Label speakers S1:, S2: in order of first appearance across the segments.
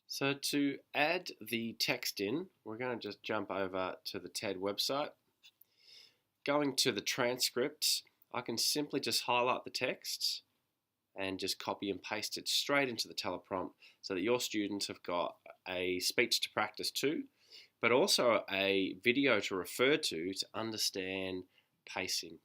S1: So to add the text in, we're going to just jump over to the TED website. Going to the transcript, I can simply just highlight the text and just copy and paste it straight into the teleprompt so that your students have got a speech to practice too, but also a video to refer to understand pacing,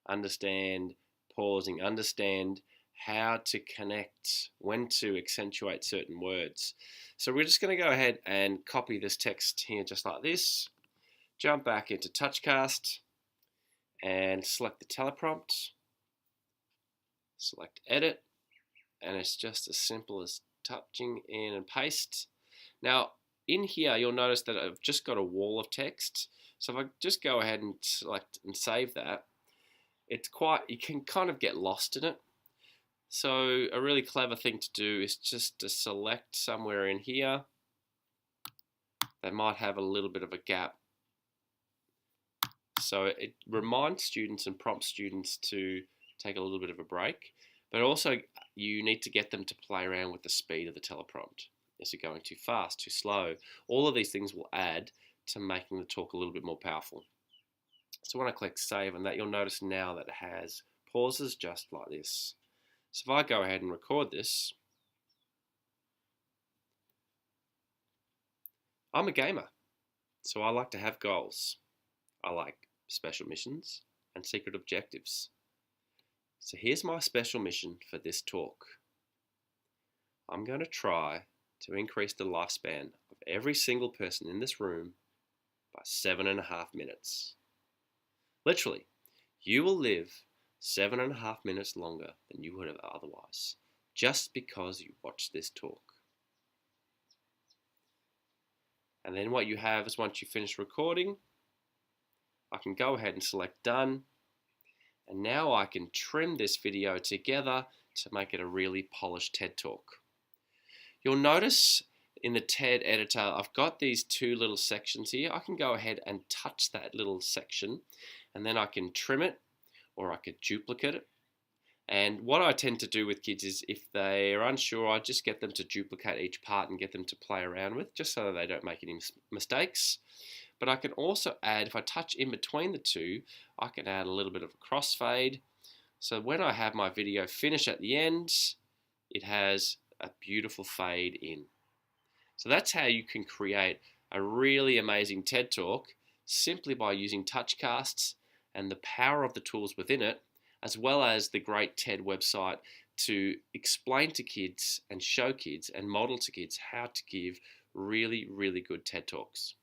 S1: understand pausing, understand how to connect, when to accentuate certain words. So we're just going to go ahead and copy this text here just like this, jump back into TouchCast and select the teleprompt, select edit, and it's just as simple as touching in and paste. Now in here you'll notice that I've just got a wall of text, so if I just go ahead and select and save that, you can kind of get lost in it. So a really clever thing to do is just to select somewhere in here that might have a little bit of a gap. So it reminds students and prompts students to take a little bit of a break, but also you need to get them to play around with the speed of the teleprompt. Is it going too fast, too slow? All of these things will add to making the talk a little bit more powerful. So when I click save on that, you'll notice now that it has pauses just like this. So if I go ahead and record this, I'm a gamer, so I like to have goals. I like special missions and secret objectives. So here's my special mission for this talk. I'm going to try to increase the lifespan of every single person in this room by 7.5 minutes. Literally, you will live 7.5 minutes longer than you would have otherwise, just because you watched this talk. And then what you have is, once you finish recording, I can go ahead and select done. And now I can trim this video together to make it a really polished TED Talk. You'll notice in the TED editor, I've got these two little sections here. I can go ahead and touch that little section, and then I can trim it, or I could duplicate it. And what I tend to do with kids is, if they are unsure, I just get them to duplicate each part and get them to play around with, just so that they don't make any mistakes. But I can also add, if I touch in between the two, I can add a little bit of a crossfade. So when I have my video finish at the end, it has a beautiful fade in. So that's how you can create a really amazing TED Talk simply by using TouchCasts and the power of the tools within it, as well as the great TED website to explain to kids and show kids and model to kids how to give really, really good TED Talks.